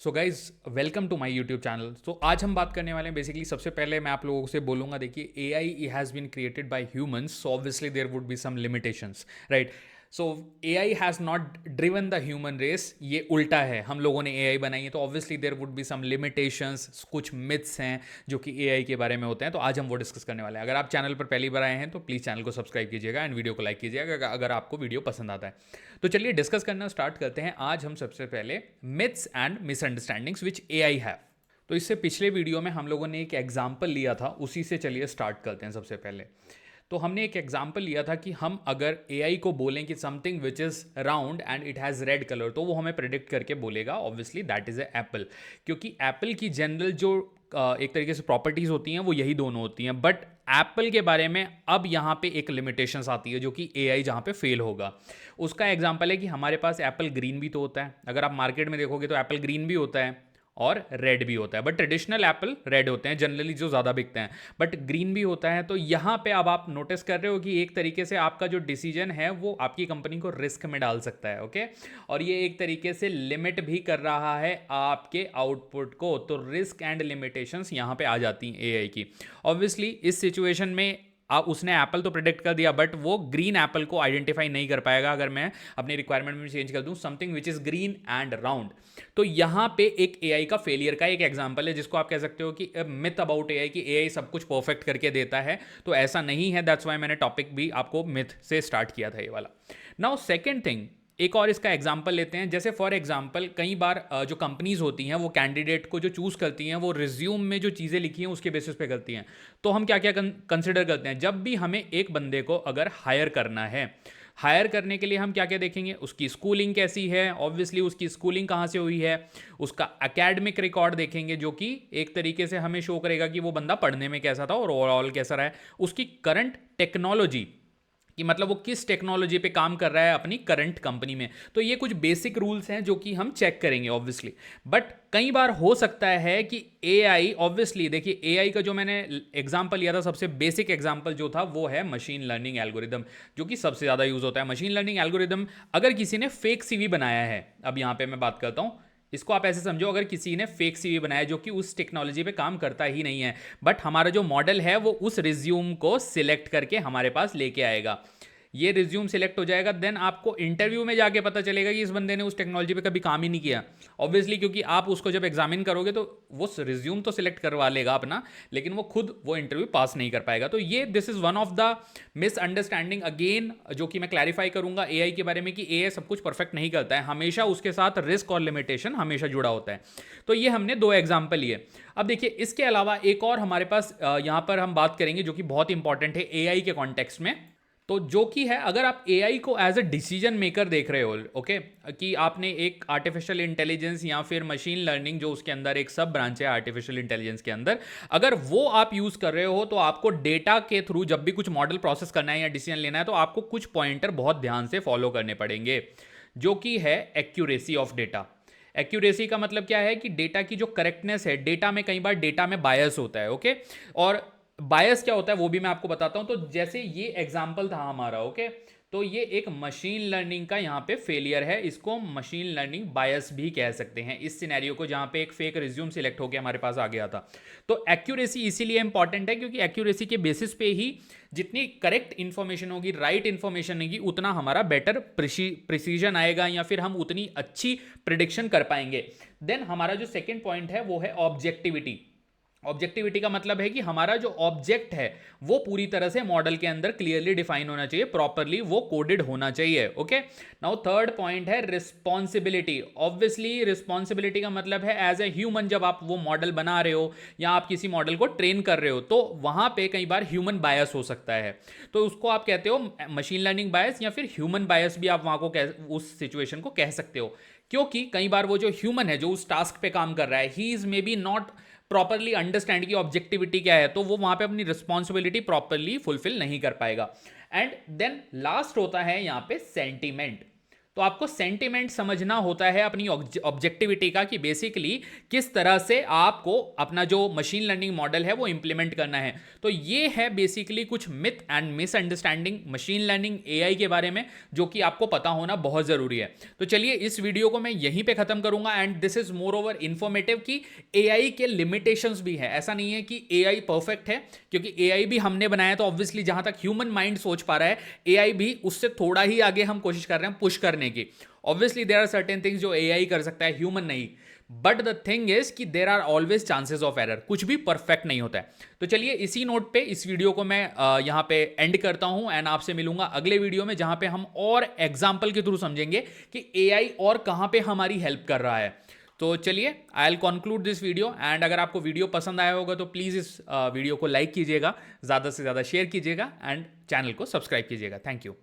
So guys welcome to my YouTube channel. तो आज हम बात करने वाले हैं बेसिकली। सबसे पहले मैं आप लोगों से बोलूँगा, देखिए A I has been created by humans, so obviously there would be some limitations, right. So A I has not driven the human race, ये उल्टा है, हम लोगों ने ए आई बनाई है, तो obviously there would be some limitations, कुछ मिथ्स हैं जो कि ए आई के बारे में होते हैं। तो आज हम वो डिस्कस करने वाले हैं। अगर आप चैनल पर पहली बार आए हैं तो प्लीज़ चैनल को सब्सक्राइब कीजिएगा एंड वीडियो को लाइक कीजिएगा अगर आपको वीडियो पसंद आता है। तो चलिए डिस्कस करना स्टार्ट करते हैं। आज हम सबसे पहले myths and misunderstandings which AI have. तो इससे पिछले वीडियो में हम लोगों ने एक एग्जाम्पल लिया था, उसी से चलिए स्टार्ट करते हैं। सबसे पहले तो हमने एक एग्जाम्पल लिया था कि हम अगर एआई को बोलें कि something which is round and it has red colour, तो वो हमें प्रेडिक्ट करके बोलेगा obviously that is a Apple. क्योंकि एप्पल की जनरल जो एक तरीके से प्रॉपर्टीज़ होती हैं वो यही दोनों होती हैं। बट एप्पल के बारे में अब यहाँ पे एक लिमिटेशंस आती है जो कि एआई जहाँ पे फेल होगा। उसका एग्जांपल है कि हमारे पास एप्पल ग्रीन भी तो होता है। अगर आप मार्केट में देखोगे तो एप्पल ग्रीन भी होता है और रेड भी होता है, बट ट्रेडिशनल एप्पल रेड होते हैं जनरली, जो ज़्यादा बिकते हैं, बट ग्रीन भी होता है। तो यहाँ पे अब आप नोटिस कर रहे हो कि एक तरीके से आपका जो डिसीजन है वो आपकी कंपनी को रिस्क में डाल सकता है, ओके। और ये एक तरीके से लिमिट भी कर रहा है आपके आउटपुट को। तो रिस्क एंड लिमिटेशंस यहाँ पे आ जाती हैं एआई की। ऑब्वियसली इस सिचुएशन में उसने एप्पल तो प्रेडिक्ट कर दिया, बट वो ग्रीन एप्पल को आइडेंटिफाई नहीं कर पाएगा अगर मैं अपनी रिक्वायरमेंट में चेंज कर दूं something which is green and round. तो यहां पे एक एआई का फेलियर का एक एग्जांपल है, जिसको आप कह सकते हो कि मिथ अबाउट एआई, कि एआई सब कुछ परफेक्ट करके देता है। तो ऐसा नहीं है, दैट्स वाई मैंने टॉपिक भी आपको मिथ से स्टार्ट किया था ये वाला। नाउ सेकेंड थिंग, एक और इसका एग्जाम्पल लेते हैं। जैसे फॉर एग्जाम्पल कई बार जो कंपनीज होती हैं वो कैंडिडेट को जो चूज़ करती हैं वो रिज्यूम में जो चीज़ें लिखी हैं उसके बेसिस पे करती हैं। तो हम क्या क्या कंसिडर करते हैं जब भी हमें एक बंदे को अगर हायर करना है? हायर करने के लिए हम क्या क्या देखेंगे? उसकी स्कूलिंग कैसी है, ऑब्वियसली उसकी स्कूलिंग कहाँ से हुई है, उसका एकेडमिक रिकॉर्ड देखेंगे जो कि एक तरीके से हमें शो करेगा कि वो बंदा पढ़ने में कैसा था और ओवरऑल कैसा रहा है। उसकी करंट टेक्नोलॉजी, कि मतलब वो किस टेक्नोलॉजी पे काम कर रहा है अपनी करंट कंपनी में। तो ये कुछ बेसिक रूल्स हैं जो कि हम चेक करेंगे ऑब्वियसली। बट कई बार हो सकता है कि एआई, ऑब्वियसली देखिए एआई का जो मैंने एग्जांपल लिया था, सबसे बेसिक एग्जांपल जो था वो है मशीन लर्निंग एल्गोरिदम, जो कि सबसे ज़्यादा यूज़ होता है। मशीन लर्निंग एल्गोरिदम, अगर किसी ने फेक सीवी बनाया है, अब यहाँ पे मैं बात करता हूँ, इसको आप ऐसे समझो, अगर किसी ने फेक सीवी बनाया जो कि उस टेक्नोलॉजी पे काम करता ही नहीं है, बट हमारा जो मॉडल है वो उस रिज्यूम को सिलेक्ट करके हमारे पास लेके आएगा, ये रिज्यूम सिलेक्ट हो जाएगा, देन आपको इंटरव्यू में जाके पता चलेगा कि इस बंदे ने उस टेक्नोलॉजी पे कभी काम ही नहीं किया। ऑब्वियसली क्योंकि आप उसको जब एग्जामिन करोगे तो वो रिज्यूम तो सिलेक्ट करवा लेगा अपना, लेकिन वो खुद वो इंटरव्यू पास नहीं कर पाएगा। तो ये this is one of the misunderstanding again, जो कि मैं क्लैरिफाई करूंगा एआई के बारे में, कि एआई सब कुछ परफेक्ट नहीं करता है, हमेशा उसके साथ रिस्क और लिमिटेशन हमेशा जुड़ा होता है। तो ये हमने दो एग्जाम्पल लिए। अब देखिए इसके अलावा एक और हमारे पास यहाँ पर हम बात करेंगे जो कि बहुत इंपॉर्टेंट है एआई के कॉन्टेक्स्ट में। तो जो कि है, अगर आप एआई को एज अ डिसीजन मेकर देख रहे हो, ओके, कि आपने एक आर्टिफिशियल इंटेलिजेंस या फिर मशीन लर्निंग, जो उसके अंदर एक सब ब्रांच है आर्टिफिशियल इंटेलिजेंस के अंदर, अगर वो आप यूज कर रहे हो, तो आपको डेटा के थ्रू जब भी कुछ मॉडल प्रोसेस करना है या डिसीजन लेना है, तो आपको कुछ पॉइंटर बहुत ध्यान से फॉलो करने पड़ेंगे, जो कि है एक्यूरेसी ऑफ डेटा। एक्यूरेसी का मतलब क्या है कि डेटा की जो करेक्टनेस है, डेटा में कई बार डेटा में बायस होता है, ओके। और बायस क्या होता है वो भी मैं आपको बताता हूं। तो जैसे ये एग्जांपल था हमारा, ओके, तो ये एक मशीन लर्निंग का यहाँ पे फेलियर है, इसको मशीन लर्निंग बायस भी कह सकते हैं इस सिनेरियो को, जहाँ पे एक फेक रिज्यूम सिलेक्ट होकर हमारे पास आ गया था। तो एक्यूरेसी इसीलिए इंपॉर्टेंट है क्योंकि एक्यूरेसी के बेसिस पे ही जितनी करेक्ट इंफॉर्मेशन होगी, राइट इंफॉर्मेशन होगी, उतना हमारा बेटर प्रिसीजन आएगा या फिर हम उतनी अच्छी प्रिडिक्शन कर पाएंगे। देन हमारा जो सेकेंड पॉइंट है वो है ऑब्जेक्टिविटी। ऑब्जेक्टिविटी का मतलब है कि हमारा जो ऑब्जेक्ट है वो पूरी तरह से मॉडल के अंदर क्लियरली डिफाइन होना चाहिए, प्रॉपरली वो कोडेड होना चाहिए, ओके। नाउ थर्ड पॉइंट है रिस्पॉन्सिबिलिटी। ऑब्वियसली रिस्पॉन्सिबिलिटी का मतलब है एज ए ह्यूमन, जब आप वो मॉडल बना रहे हो या आप किसी मॉडल को ट्रेन कर रहे हो, तो वहां पे कई बार ह्यूमन बायस हो सकता है, तो उसको आप कहते हो मशीन लर्निंग बायस या फिर ह्यूमन बायस भी आप वहां को उस सिचुएशन को कह सकते हो। क्योंकि कई बार वो जो ह्यूमन है जो उस टास्क पे काम कर रहा है, he is may be not properly understand की ऑब्जेक्टिविटी क्या है, तो वो वहां पे अपनी रिस्पॉन्सिबिलिटी प्रॉपरली फुलफिल नहीं कर पाएगा। एंड देन लास्ट होता है यहाँ पे सेंटीमेंट। तो आपको सेंटिमेंट समझना होता है अपनी ऑब्जेक्टिविटी का, कि बेसिकली किस तरह से आपको अपना जो मशीन लर्निंग मॉडल है वो इंप्लीमेंट करना है। तो ये है बेसिकली कुछ myth and misunderstanding machine learning AI के बारे में, जो कि आपको पता होना बहुत ज़रूरी है। तो चलिए इस वीडियो को मैं यहीं पे ख़त्म करूंगा, and this is more over informative कि एआई के लिमिटेशंस भी है। ऐसा नहीं है कि एआई परफेक्ट है, क्योंकि एआई भी हमने बनाया, तो ऑब्वियसली जहां तक ह्यूमन माइंड सोच पा रहा है, एआई भी उससे थोड़ा ही आगे हम कोशिश कर रहे हैं पुश करने की। Obviously there are certain things जो एआई कर सकता है, ह्यूमन नहीं। बट द थिंग इज कि there are always chances of error, कुछ भी परफेक्ट नहीं होता है। तो चलिए इसी नोट पे इस वीडियो को मैं यहाँ पे एंड करता हूँ, एंड आपसे मिलूंगा अगले वीडियो में, जहां पे हम और एग्जाम्पल के थ्रू समझेंगे कि एआई और कहां पे हमारी हेल्प कर रहा है। तो चलिए I will conclude this video, and अगर आपको वीडियो पसंद आया होगा तो प्लीज़ इस वीडियो को लाइक कीजिएगा, ज़्यादा से ज़्यादा शेयर कीजिएगा, एंड चैनल को सब्सक्राइब कीजिएगा। Thank you.